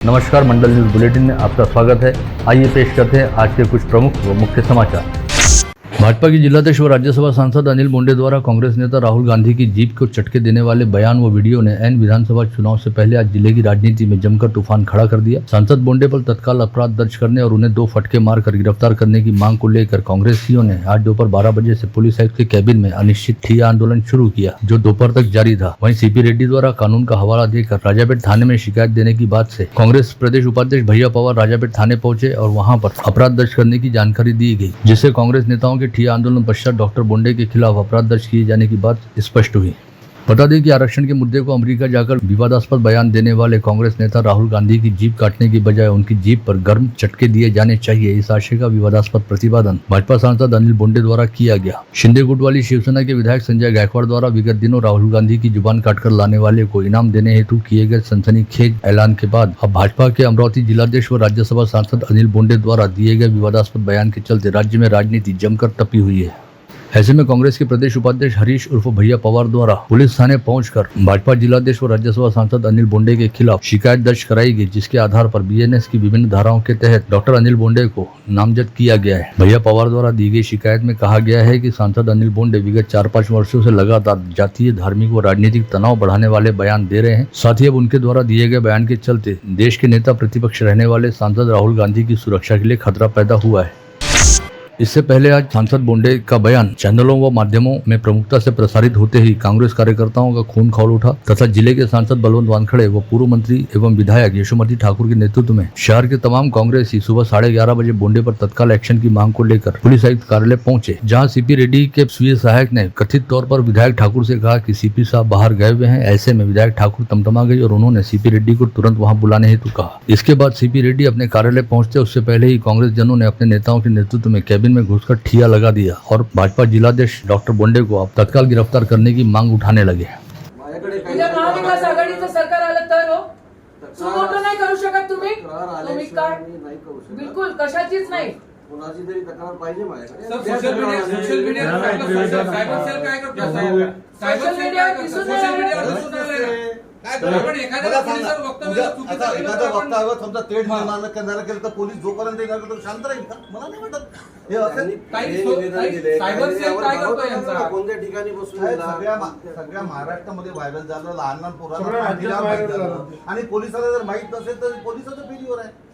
नमस्कार, मंडल news bulletin में आपका स्वागत है। आइए पेश करते हैं आज के कुछ प्रमुख व मुख्य समाचार। भाजपा की जिलाध्यक्ष व राज्यसभा सांसद अनिल बोंडे द्वारा कांग्रेस नेता राहुल गांधी की जीप को चटके देने वाले बयान व वीडियो ने एन विधानसभा चुनाव से पहले आज जिले की राजनीति में जमकर तूफान खड़ा कर दिया। सांसद बोंडे पर तत्काल अपराध दर्ज करने और उन्हें 2 फटके मारकर गिरफ्तार करने की मांग को लेकर कांग्रेसियों ने आज दोपहर 12 बजे से पुलिस आयुक्त के कैबिन में अनिश्चित ठिया आंदोलन शुरू किया, जो दोपहर तक जारी था। वहीं सीपी रेड्डी द्वारा कानून का हवाला देकर राजापेट थाने में शिकायत देने की बात से कांग्रेस प्रदेश उपाध्यक्ष भैया पवार राजापेट थाने पहुंचे और वहां पर अपराध दर्ज करने की जानकारी दी गई, जिससे कांग्रेस नेताओं के ठिया आंदोलन पश्चात डॉक्टर बोंडे के खिलाफ अपराध दर्ज किए जाने की बात स्पष्ट हुई। बता दें कि आरक्षण के मुद्दे को अमेरिका जाकर विवादास्पद बयान देने वाले कांग्रेस नेता राहुल गांधी की जीप काटने की बजाय उनकी जीप पर गर्म चटके दिए जाने चाहिए, इस आशय का विवादास्पद प्रतिपादन भाजपा सांसद अनिल बोंडे द्वारा किया गया। शिंदे गुट वाली शिवसेना के विधायक संजय गायकवाड़ द्वारा विगत दिनों राहुल गांधी की जुबान काटकर लाने वाले को इनाम देने हेतु किए गए सनसनीखेज ऐलान के बाद अब भाजपा के अमरावती जिलाध्यक्ष व राज्यसभा सांसद अनिल बोंडे द्वारा दिए गए विवादास्पद बयान के चलते राज्य में राजनीति जमकर तपी हुई है। ऐसे में कांग्रेस के प्रदेश उपाध्यक्ष हरीश उर्फ भैया पवार द्वारा पुलिस थाने पहुंचकर भाजपा जिलाध्यक्ष व राज्यसभा सांसद अनिल बोंडे के खिलाफ शिकायत दर्ज कराई गई, जिसके आधार पर बीएनएस की विभिन्न धाराओं के तहत डॉक्टर अनिल बोंडे को नामजद किया गया है। भैया पवार द्वारा दी गई शिकायत में कहा गया है कि सांसद अनिल बोंडे विगत 4-5 वर्षों से लगातार जातीय, धार्मिक व राजनीतिक तनाव बढ़ाने वाले बयान दे रहे हैं। साथ ही अब उनके द्वारा दिए गए बयान के चलते देश के नेता प्रतिपक्ष रहने वाले सांसद राहुल गांधी की सुरक्षा के लिए खतरा पैदा हुआ है। इससे पहले आज सांसद बोंडे का बयान चैनलों व माध्यमों में प्रमुखता से प्रसारित होते ही कांग्रेस कार्यकर्ताओं का खून खौल उठा तथा जिले के सांसद बलवंत वानखड़े व पूर्व मंत्री एवं विधायक यशोमती ठाकुर के नेतृत्व में शहर के तमाम कांग्रेसी सुबह 11:30 बजे बोंडे पर तत्काल एक्शन की मांग को लेकर पुलिस आयुक्त कार्यालय पहुंचे, जहां सीपी रेड्डी के स्वीय सहायक ने कथित तौर पर विधायक ठाकुर से कहा कि सीपी साहब बाहर गए हुए हैं। ऐसे में विधायक ठाकुर तमतमा गई और उन्होंने सीपी रेड्डी को तुरंत वहां बुलाने हेतु कहा। इसके बाद सीपी रेड्डी अपने कार्यालय पहुंचते उससे पहले ही कांग्रेस जनों ने अपने नेताओं के नेतृत्व में कैबिन में घुसकर ठिया लगा दिया और भाजपा जिलाध्यक्ष डॉक्टर बोंडे को अब तत्काल गिरफ्तार करने की मांग उठाने लगे। महाविकास आघाडीचं सरकार आलं तर हो सुमोटो नाही करू शकत तुम्ही काय बिलकुल कशाचीच नाही। कोणाची तरी तक्रार पाहिजे माझ्याकडे। सोशल मीडिया सायबर सेल काय करतो? सोशल मीडिया दिसून आले पण एखाद्या पोलिसावर वक्तव्य चुकीचं केलं तर आपण वक्तव्य समजा तेढ निर्माण करणारा केलं तर पोलीस जोपर्यंत येणार तो शांत राहील का? मला नाही वाटत हे असं सायबर सेल काय करतो यांचा? कोणत्या ठिकाणी बसून सगळ्या महाराष्ट्रामध्ये व्हायरल झालं, लहान पोरांना आणि पोलिसाला जर माहित नसेल तर पोलिसाचं फेल्युअर आहे।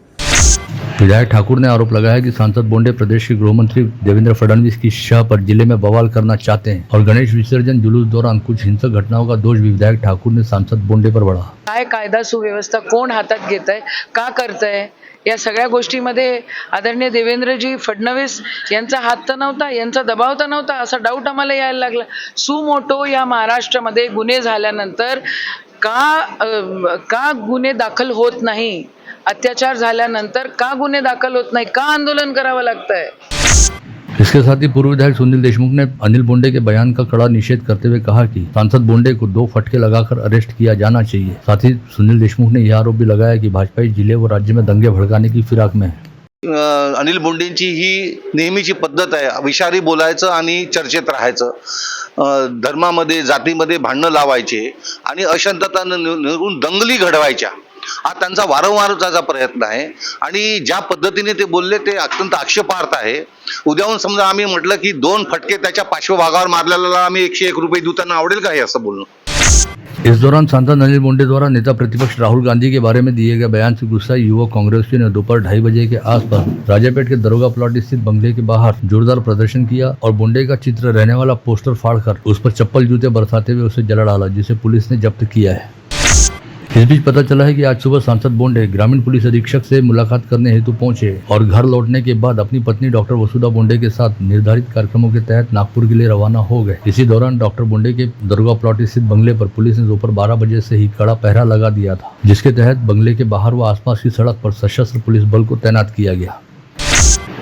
विधायक ठाकुर ने आरोप लगाया कि सांसद बोंडे प्रदेश के गृह मंत्री देवेंद्र फडणवीस की शाह पर जिले में बवाल करना चाहते हैं और गणेश विसर्जन जुलूस दौरान कुछ हिंसक घटनाओं का दोष भी विधायक ठाकुर ने सांसद बोंडे पर बढ़ा। काय कायदा सुव्यवस्था कोण हातात घेत आहे, का करतंय, या सगळ्या गोष्टीमध्ये आदरणीय देवेंद्रजी फडणवीस यांचा हात तर नव्हता, यांचा दबाव तर नव्हता, असा डाऊट आम्हाला यायला लागला। सुमोटो या महाराष्ट्रामध्ये गुन्हे झाल्यानंतर का गुन्हे दाखल होत नाही, अत्याचार झाल्यानंतर का गुन्हे दाखल होत नाही, का आंदोलन करावं लागतंय। इसके साथ ही पूर्व विधायक सुनील देशमुख ने अनिल बोंडे के बयान का कड़ा निषेध करते हुए कहा कि सांसद बोंडे को 2 फटके लगाकर अरेस्ट किया जाना चाहिए। साथ ही सुनील देशमुख ने यह आरोप भी लगाया कि भाजपा जिले व राज्य में दंगे भड़काने की फिराक में है। अनिल बोंडेंची ही नेहमीची पद्धत आहे, विषारी बोलायचं आणि चर्चेत राहायचं, धर्मामध्ये जातीमध्ये भांडणं लावायचे आणि अशांतता निर्माण दंगली घडवायच्या हा त्यांचा वारंवारचा प्रयत्न आहे आणि ज्या पद्धतीने ते बोलले ते अत्यंत आक्षेपार्ह आहे। उद्याहून समजा आम्ही म्हटलं की 2 फटके त्याच्या पार्श्वभागावर मारलेला आम्ही 101 रुपये देऊ, त्यांना आवडेल का हे असं बोलणं? इस दौरान सांसद अनिल बोंडे द्वारा नेता प्रतिपक्ष राहुल गांधी के बारे में दिए गए बयान से गुस्साए युवक कांग्रेसियों ने दोपहर 2:30 बजे के आसपास राजापेट के दरोगा प्लॉट स्थित बंगले के बाहर जोरदार प्रदर्शन किया और बोंडे का चित्र रहने वाला पोस्टर फाड़कर उस पर चप्पल जूते बरसाते हुए उसे जला डाला, जिसे पुलिस ने जब्त किया है। इस बीच पता चला है कि आज सुबह सांसद बोंडे ग्रामीण पुलिस अधीक्षक से मुलाकात करने हेतु पहुंचे और घर लौटने के बाद अपनी पत्नी डॉक्टर वसुधा बोंडे के साथ निर्धारित कार्यक्रमों के तहत नागपुर के लिए रवाना हो गए। इसी दौरान डॉक्टर बोंडे के दरोगा प्लॉट स्थित बंगले पर पुलिस ने दोपहर 12 बजे से ही कड़ा पहरा लगा दिया था, जिसके तहत बंगले के बाहर व आसपास की सड़क पर सशस्त्र पुलिस बल को तैनात किया गया।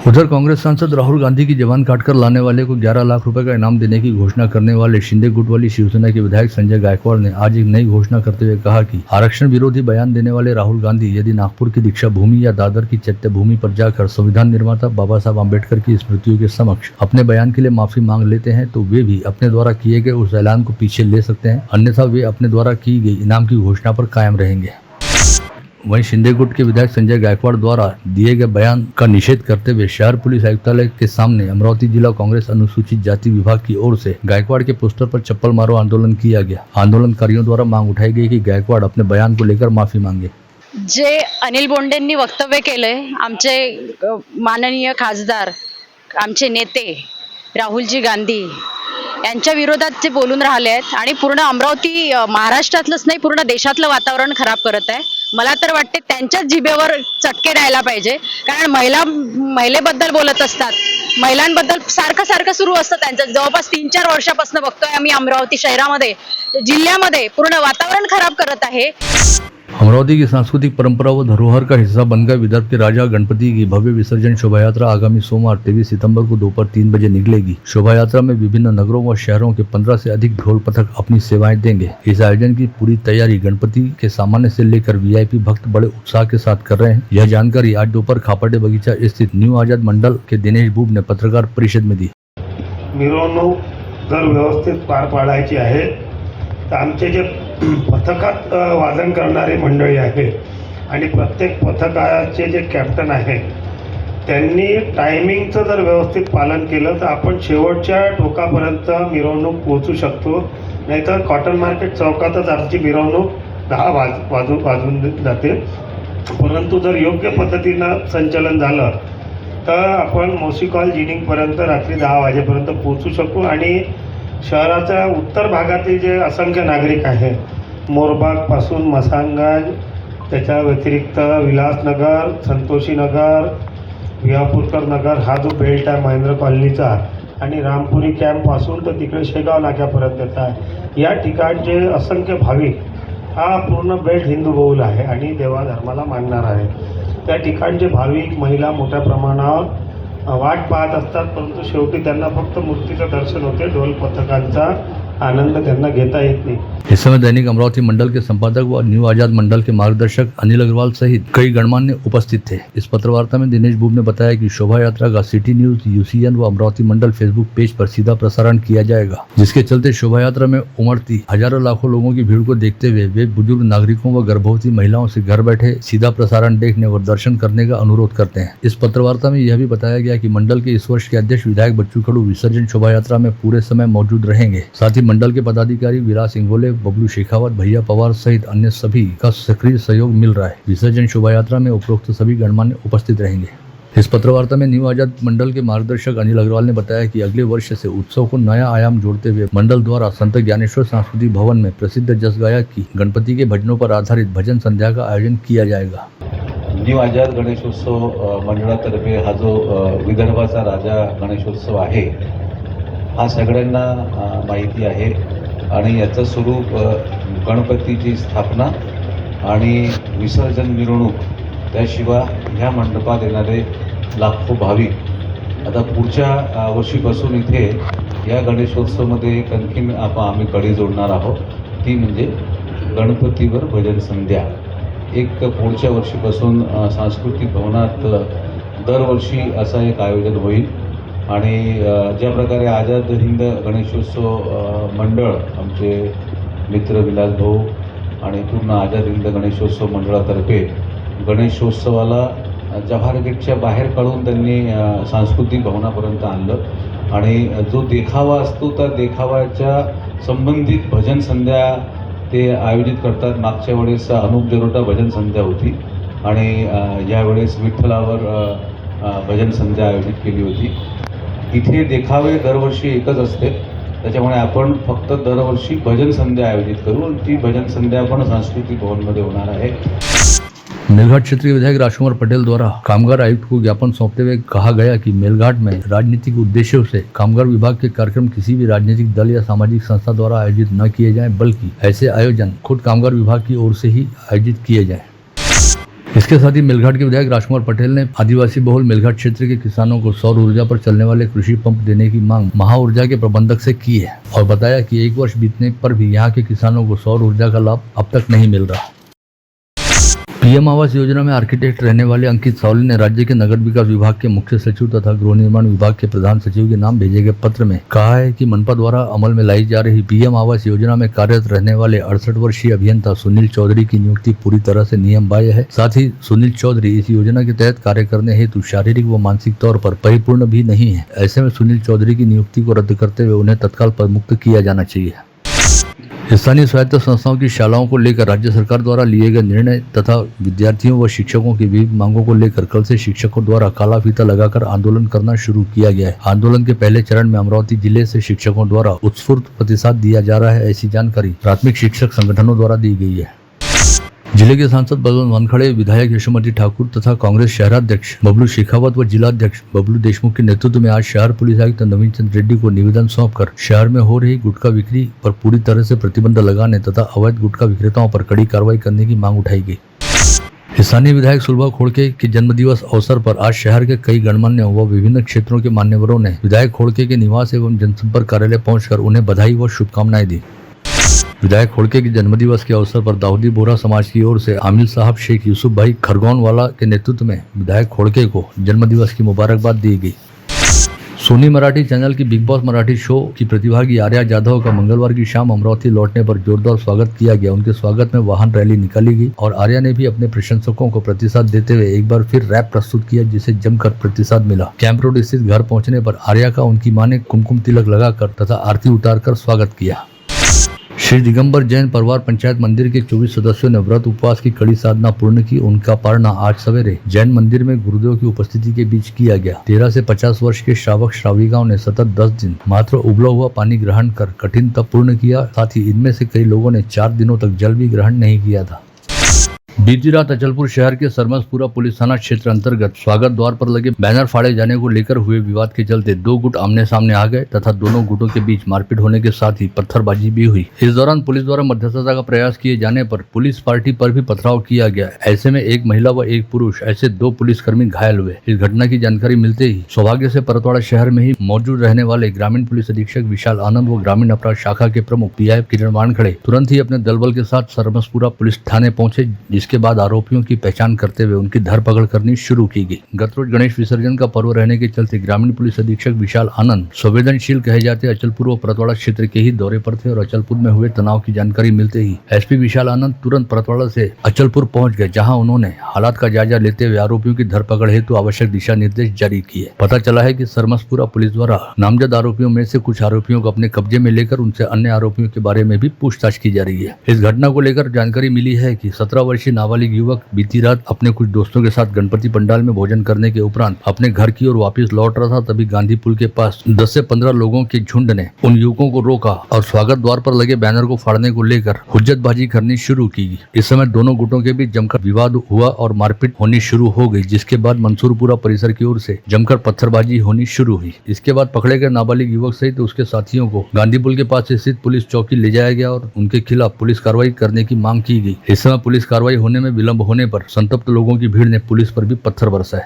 उधर कांग्रेस सांसद राहुल गांधी की जबान काटकर लाने वाले को 11 लाख रुपए का इनाम देने की घोषणा करने वाले शिंदे गुट वाली शिवसेना के विधायक संजय गायकवाड़ ने आज एक नई घोषणा करते हुए कहा कि आरक्षण विरोधी बयान देने वाले राहुल गांधी यदि नागपुर की दीक्षा भूमि या दादर की चैत्य भूमि पर जाकर संविधान निर्माता बाबा साहब आम्बेडकर की स्मृतियों के समक्ष अपने बयान के लिए माफी मांग लेते हैं तो वे भी अपने द्वारा किए गए उस ऐलान को पीछे ले सकते हैं, अन्यथा वे अपने द्वारा की गई इनाम की घोषणा पर कायम रहेंगे। वहीं शिंदे गुट के विधायक संजय गायकवाड़ द्वारा दिए गए बयान का निषेध करते हुए शहर पुलिस आयुक्तालय के सामने अमरावती जिला कांग्रेस अनुसूचित जाति विभाग की ओर से गायकवाड़ के पोस्टर पर चप्पल मारो आंदोलन किया गया। आंदोलनकारियों द्वारा मांग उठाई गई कि गायकवाड़ अपने बयान को लेकर माफी मांगे। जे अनिल बोंडेंनी वक्तव्य केलंय, आमचे माननीय खासदार, आमचे नेते राहुलजी गांधी यांच्या विरोधात जे बोलून राहिले आहेत आणि पूर्ण अमरावती महाराष्ट्रातलंच नाही पूर्ण देशातलं वातावरण खराब करत आहे। मला तर वाटते त्यांच्याच जिभेवर चटके द्यायला पाहिजे, कारण महिलेबद्दल बोलत असतात, महिलांबद्दल सारखं सुरू असतं त्यांचं। जवळपास 3-4 वर्षापासून बघतोय आम्ही अमरावती शहरामध्ये, जिल्ह्यामध्ये पूर्ण वातावरण खराब करत आहे। अमरावती की सांस्कृतिक परंपरा व धरोहर का हिस्सा बनकर विदर्भ के राजा गणपति की भव्य विसर्जन शोभा यात्रा आगामी सोमवार 23 सितंबर को दोपहर 3 बजे निकलेगी। शोभा यात्रा में विभिन्न नगरों व शहरों के 15 से अधिक ढोल पथक अपनी सेवाएं देंगे। इस आयोजन की पूरी तैयारी गणपति के सामान्य से लेकर वीआईपी भक्त बड़े उत्साह के साथ कर रहे हैं। यह जानकारी आज दोपहर खापर्डे बगीचा स्थित न्यू आजाद मंडल के दिनेश बुब ने पत्रकार परिषद में दी। मिरवणूक जर व्यवस्थित पार पाडायची आहे तर आमचे जे पथकात वादन करणारी मंडळी आहे आणि प्रत्येक पथकाचे जे कॅप्टन आहे त्यांनी टायमिंगचं जर व्यवस्थित पालन केलं तर आपण शेवटच्या टोकापर्यंत मिरवणूक पोहोचू शकतो। नाहीतर कॉटन मार्केट चौकातच आमची मिरवणूक 10 वाजून जाते। परंतु जर योग्य पद्धतीनं संचलन झालं तर आपण मोसीकॉल जिनिंगपर्यंत रात्री 10 वाजेपर्यंत पोहोचू शकू आणि शहराच्या उत्तर भागातील जे असंख्य नागरिक आहेत, मोरबागपासून मसानगंज, त्याच्या व्यतिरिक्त विलासनगर, संतोषीनगर, विहापूरकर नगर हा जो बेल्ट आहे महेंद्र कॉलनीचा आणि रामपुरी कॅम्पपासून तर तिकडे शेगाव नाक्यापर्यंतचा आहे, या ठिकाणचे असंख्य भाविक हा पूर्ण बेल्ट हिंदू बहुल आहे आणि देवाधर्माला मानणार आहे। त्या ठिकाणचे भाविक महिला मोठ्या प्रमाणावर वाट पाहत असतात, परंतु शेवटी त्यांना फक्त मूर्तीचं दर्शन होते, ढोल पथकांचा आनंद त्यांना घेता येत नहीं। इस समय दैनिक अमरावती मंडल के संपादक व न्यू आजाद मंडल के मार्गदर्शक अनिल अग्रवाल सहित कई गणमान्य उपस्थित थे। इस पत्रवार्ता में दिनेश बुब ने बताया कि शोभा यात्रा का सिटी न्यूज, यूसीएन व अमरावती मंडल फेसबुक पेज पर सीधा प्रसारण किया जाएगा, जिसके चलते शोभा यात्रा में उमड़ती हजारों लाखों लोगों की भीड़ को देखते हुए वे बुजुर्ग नागरिकों व गर्भवती महिलाओं से घर बैठे सीधा प्रसारण देखने व दर्शन करने का अनुरोध करते हैं। इस पत्रवार्ता में यह भी बताया गया कि मंडल के इस वर्ष के अध्यक्ष विधायक बच्चू खड़ू विसर्जन शोभा यात्रा में पूरे समय मौजूद रहेंगे। साथ ही मंडल के पदाधिकारी विलास इंगोले, बबलू शेखावत, भैया पवार सहित अन्य सभी का सक्रिय सहयोग मिल रहा है। विसर्जन शोभा यात्रा में उपरोक्त सभी गणमान्य उपस्थित रहेंगे। इस पत्रवार्ता में न्यू आजाद मंडल के मार्गदर्शक अनिल अग्रवाल ने बताया कि अगले वर्ष से उत्सव को नया आयाम जोड़ते हुए मंडल द्वारा संत ज्ञानेश्वर सांस्कृतिक भवन में प्रसिद्ध जस गायक की गणपति के भजनों पर आधारित भजन संध्या का आयोजन किया जाएगा। न्यू आजाद गणेशोत्सव मंडळातर्फे हा जो विदर्भाचा राजा गणेशोत्सव आहे हा सगळ्यांना माहिती आहे आणि याचं स्वरूप गणपतीची स्थापना आणि विसर्जन मिरवणूक, त्याशिवाय ह्या मंडपात येणारे लाखो भाविक। आता पुढच्या वर्षीपासून इथे या गणेशोत्सवमध्ये एक आणखीन आम्ही कडी जोडणार आहोत, ती म्हणजे गणपतीवर भजन संध्या। एक पुढच्या वर्षीपासून सांस्कृतिक भवनात दरवर्षी असं एक आयोजन होईल आणि ज्या प्रकारे आझाद हिंद गणेशोत्सव मंडळ आमचे मित्र विलास भाऊ आणि पूर्ण आझाद हिंद गणेशोत्सव मंडळातर्फे गणेशोत्सवाला जव्हार गेटच्या बाहेर काढून त्यांनी सांस्कृतिक भवनापर्यंत आणलं आणि जो देखावा असतो त्या देखाव्याच्या संबंधित भजन संध्या ते आयोजित करतात। मागच्या वेळेस अनुप जरोटा भजन संध्या होती आणि यावेळेस विठ्ठलावर भजन संध्या आयोजित केली होती। इथे देखावे दरवर्षी एकच असते, त्याच्यामुळे आपण फक्त दरवर्षी भजन संध्या आयोजित करू आणि ती भजन संध्या पण सांस्कृतिक भवनमध्ये होणार आहे। मेलघाट क्षेत्र के विधायक राजकुमार पटेल द्वारा कामगार आयुक्त को ज्ञापन सौंपते हुए कहा गया कि मेलघाट में राजनीतिक उद्देश्यों से कामगार विभाग के कार्यक्रम किसी भी राजनीतिक दल या सामाजिक संस्था द्वारा आयोजित न किए जाएं, बल्कि ऐसे आयोजन खुद कामगार विभाग की ओर से ही आयोजित किए जाएं। इसके साथ ही मेलघाट के विधायक राजकुमार पटेल ने आदिवासी बहुल मेलघाट क्षेत्र के किसानों को सौर ऊर्जा पर चलने वाले कृषि पंप देने की मांग महाऊर्जा के प्रबंधक से की है और बताया कि 1 वर्ष बीतने पर भी यहाँ के किसानों को सौर ऊर्जा का लाभ अब तक नहीं मिल रहा। पीएम आवास योजना में आर्किटेक्ट रहने वाले अंकित सावली ने राज्य के नगर विकास विभाग के मुख्य सचिव तथा गृह निर्माण विभाग के प्रधान सचिव के नाम भेजे गए पत्र में कहा है कि मनपा द्वारा अमल में लाई जा रही पीएम आवास योजना में कार्यरत रहने वाले 68 वर्षीय अभियंता सुनील चौधरी की नियुक्ति पूरी तरह से नियम बाह्य है। साथ ही सुनील चौधरी इस योजना के तहत कार्य करने हेतु शारीरिक व मानसिक तौर पर परिपूर्ण भी नहीं है। ऐसे में सुनील चौधरी की नियुक्ति को रद्द करते हुए उन्हें तत्काल पदमुक्त किया जाना चाहिए। स्थानीय स्वायत्त संस्थाओं की शालाओं को लेकर राज्य सरकार द्वारा लिए गए निर्णय तथा विद्यार्थियों व शिक्षकों की विविध मांगों को लेकर कल से शिक्षकों द्वारा काला फीता लगाकर आंदोलन करना शुरू किया गया है। आंदोलन के पहले चरण में अमरावती जिले से शिक्षकों द्वारा उत्स्फूर्त प्रतिसाद दिया जा रहा है, ऐसी जानकारी प्राथमिक शिक्षक संगठनों द्वारा दी गई है। जिले के सांसद बलवंत वानखड़े, विधायक यशोमती ठाकुर तथा कांग्रेस शहराध्यक्ष बबलू शेखावत व जिलाध्यक्ष बबलू देशमुख के नेतृत्व में आज शहर पुलिस आयुक्त नवीन चंद्र रेड्डी को निवेदन सौंपकर शहर में हो रही गुटखा बिक्री पर पूरी तरह से प्रतिबंध लगाने तथा अवैध गुटखा विक्रेताओं पर कड़ी कार्रवाई करने की मांग उठाई गई। स्थानीय विधायक सुलभा खोड़के के जन्मदिवस अवसर पर आज शहर के कई गणमान्य व विभिन्न क्षेत्रों के मान्यवरों ने विधायक खोड़के के निवास एवं जनसंपर्क कार्यालय पहुंचकर उन्हें बधाई व शुभकामनाएं दी। विधायक खोड़के के जन्मदिवस के अवसर पर दाऊदी बोहरा समाज की ओर से आमिल साहब शेख यूसुफ भाई खरगोन वाला के नेतृत्व में विधायक खोड़के को जन्मदिवस की मुबारकबाद दी गई। सोनी मराठी चैनल की बिग बॉस मराठी शो की प्रतिभागी आर्या जाधव का मंगलवार की शाम अमरावती लौटने पर जोरदार स्वागत किया गया। उनके स्वागत में वाहन रैली निकाली गई और आर्या ने भी अपने प्रशंसकों को प्रतिसाद देते हुए एक बार फिर रैप प्रस्तुत किया, जिसे जमकर प्रतिसाद मिला। कैंप रोड स्थित घर पहुंचने पर आर्या का उनकी मां ने कुमकुम तिलक लगाकर तथा आरती उतारकर स्वागत किया। श्री दिगंबर जैन परिवार पंचायत मंदिर के 24 सदस्यों ने व्रत उपवास की कड़ी साधना पूर्ण की। उनका पारणा आज सवेरे जैन मंदिर में गुरुदेव की उपस्थिति के बीच किया गया। 13 से 50 वर्ष के श्रावक श्राविकाओं ने सतत 10 दिन मात्र उबला हुआ पानी ग्रहण कर कठिन तप पूर्ण किया। साथ ही इनमें से कई लोगों ने 4 दिनों तक जल भी ग्रहण नहीं किया था। बीती रात अचलपुर शहर के सरमसपुरा पुलिस थाना क्षेत्र अंतर्गत स्वागत द्वार पर लगे बैनर फाड़े जाने को लेकर हुए विवाद के चलते 2 गुट आमने सामने आ गए तथा दोनों गुटों के बीच मारपीट होने के साथ ही पत्थरबाजी भी हुई। इस दौरान पुलिस द्वारा मध्यस्थता का प्रयास किए जाने पर पुलिस पार्टी पर भी पथराव किया गया। ऐसे में एक महिला व एक पुरुष ऐसे 2 पुलिसकर्मी घायल हुए। इस घटना की जानकारी मिलते ही सौभाग्य से परतवाड़ा शहर में ही मौजूद रहने वाले ग्रामीण पुलिस अधीक्षक विशाल आनंद व ग्रामीण अपराध शाखा के प्रमुख पीआई किरण वानखड़े तुरंत ही अपने दलबल के साथ सरमसपुरा पुलिस थाने पहुंचे, जिसके बाद आरोपियों की पहचान करते हुए उनकी धरपकड़ करनी शुरू की गई। गत रोज गणेश विसर्जन का पर्व रहने के चलते ग्रामीण पुलिस अधीक्षक विशाल आनंद संवेदनशील कहे जाते अचलपुर व परतवाड़ा क्षेत्र के ही दौरे पर थे और अचलपुर में हुए तनाव की जानकारी मिलते ही एसपी विशाल आनंद तुरंत परतवाड़ा से अचलपुर पहुंच गए, जहां उन्होंने हालात का जायजा लेते हुए आरोपियों की धरपकड़ हेतु आवश्यक दिशा निर्देश जारी किए। पता चला है कि सरमसपुरा पुलिस द्वारा नामजद आरोपियों में से कुछ आरोपियों को अपने कब्जे में लेकर उनसे अन्य आरोपियों के बारे में भी पूछताछ की जा रही है। इस घटना को लेकर जानकारी मिली है कि 17 वर्षीय नाबालिग युवक बीती रात अपने कुछ दोस्तों के साथ गणपति पंडाल में भोजन करने के उपरांत अपने घर की ओर वापस लौट रहा था। तभी गांधी पुल के पास 10 से 15 लोगों के झुंड ने उन युवकों को रोका और स्वागत द्वार पर लगे बैनर को फाड़ने को लेकर हुज्जतबाजी करनी शुरू की। इस समय दोनों गुटों के बीच जमकर विवाद हुआ और मारपीट होनी शुरू हो गई, जिसके बाद मंसूरपुरा परिसर की ओर से जमकर पत्थरबाजी होनी शुरू हुई। इसके बाद पकड़े गए नाबालिग युवक सहित उसके साथियों को गांधी पुल के पास स्थित पुलिस चौकी ले जाया गया और उनके खिलाफ पुलिस कार्रवाई करने की मांग की गई। इस समय पुलिस कार्रवाई होने में विलंब होने पर संतप्त लोगों की भीड़ ने पुलिस पर भी पत्थर बरसाए।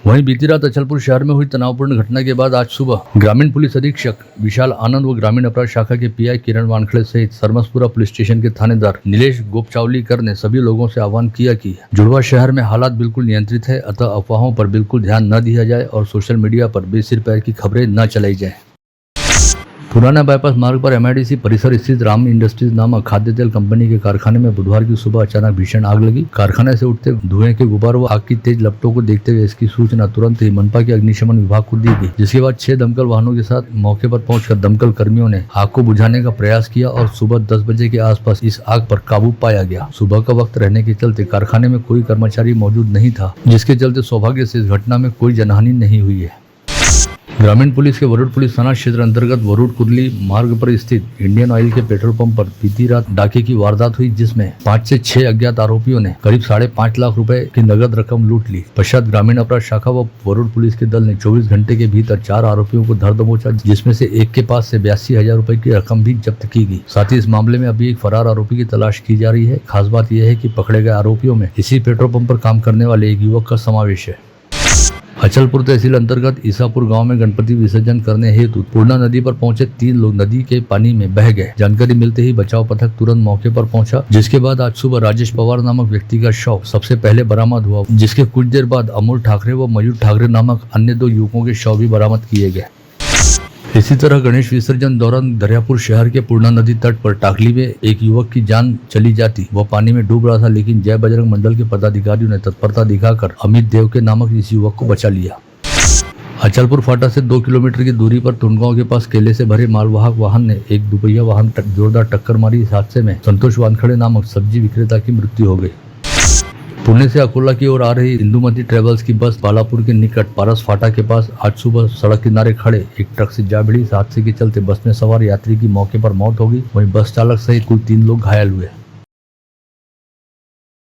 वहीं बीती रात अचलपुर शहर में हुई तनावपूर्ण घटना के बाद आज सुबह ग्रामीण पुलिस अधीक्षक विशाल आनंद व ग्रामीण अपराध शाखा के पीआई किरण वानखड़े सहित सरमसपुरा पुलिस स्टेशन के थानेदार नीलेश गोपचावलीकर ने सभी लोगों से आह्वान किया कि जुड़वा शहर में हालात बिल्कुल नियंत्रित है, अतः अफवाहों पर बिल्कुल ध्यान न दिया जाए और सोशल मीडिया पर बेसिर पैर की खबरें न चलाई जाए। पुराना बाईपास मार्ग पर एमआईडीसी परिसर स्थित राम इंडस्ट्रीज नामक खाद्य तेल कंपनी के कारखाने में बुधवार की सुबह अचानक भीषण आग लगी। कारखाने से उठते धुएं के गुब्बार व आग की तेज लपटों को देखते हुए इसकी सूचना तुरंत ही मनपा के अग्निशमन विभाग को दी गई, जिसके बाद 6 दमकल वाहनों के साथ मौके पर पहुंचकर दमकल कर्मियों ने आग को बुझाने का प्रयास किया और सुबह 10 बजे के आसपास इस आग पर काबू पाया गया। सुबह का वक्त रहने के चलते कारखाने में कोई कर्मचारी मौजूद नहीं था, जिसके चलते सौभाग्य से इस घटना में कोई जनहानि नहीं हुई है। ग्रामीण पुलिस के वरुड पुलिस थाना क्षेत्र अंतर्गत वरुड कुर्ली मार्ग पर स्थित इंडियन ऑयल के पेट्रोल पंप पर बीती रात डाके की वारदात हुई, जिसमें 5 से 6 अज्ञात आरोपियों ने करीब 5.5 लाख रुपए की नगद रकम लूट ली। पश्चात ग्रामीण अपराध शाखा व वरुड पुलिस के दल ने 24 घंटे के भीतर 4 आरोपियों को धर दबोचा, जिसमें से एक के पास से 82,000 रुपए की रकम भी जब्त की गई। साथ ही इस मामले में अभी एक फरार आरोपी की तलाश की जा रही है। खास बात यह है कि पकड़े गए आरोपियों में इसी पेट्रोल पंप पर काम करने वाले एक युवक का समावेश है। अचलपुर तहसील अंतर्गत ईसापुर गांव में गणपति विसर्जन करने हेतु पूर्णा नदी पर पहुंचे 3 लोग नदी के पानी में बह गए। जानकारी मिलते ही बचाव पथक तुरंत मौके पर पहुंचा, जिसके बाद आज सुबह राजेश पवार नामक व्यक्ति का शव सबसे पहले बरामद हुआ, जिसके कुछ देर बाद अमोल ठाकरे व मयूर ठाकरे नामक अन्य 2 युवकों के शव भी बरामद किए गए। इसी तरह गणेश विसर्जन दौरान दरियापुर शहर के पूर्णा नदी तट पर टाकली में एक युवक की जान चली जाती। वह पानी में डूब रहा था, लेकिन जय बजरंग मंडल के पदाधिकारियों ने तत्परता दिखाकर अमित देव के नामक इस युवक को बचा लिया। अचलपुर फाटा से 2 किलोमीटर की दूरी पर तुंडगांव के पास केले से भरे मालवाहक वाहन ने एक दुपहिया वाहन जोरदार टक्कर मारी। इस हादसे में संतोष वानखड़े नामक सब्जी विक्रेता की मृत्यु हो गई। पुणे से अकोला की ओर आ रही इंदुमती ट्रेवल्स की बस बालापुर के निकट पारस फाटा के पास आज सुबह सड़क किनारे खड़े एक ट्रक से जा भिड़ी। इस हादसे के चलते बस में सवार यात्री की मौके पर मौत हो गई, वहीं बस चालक सहित कुल 3 लोग घायल हुए।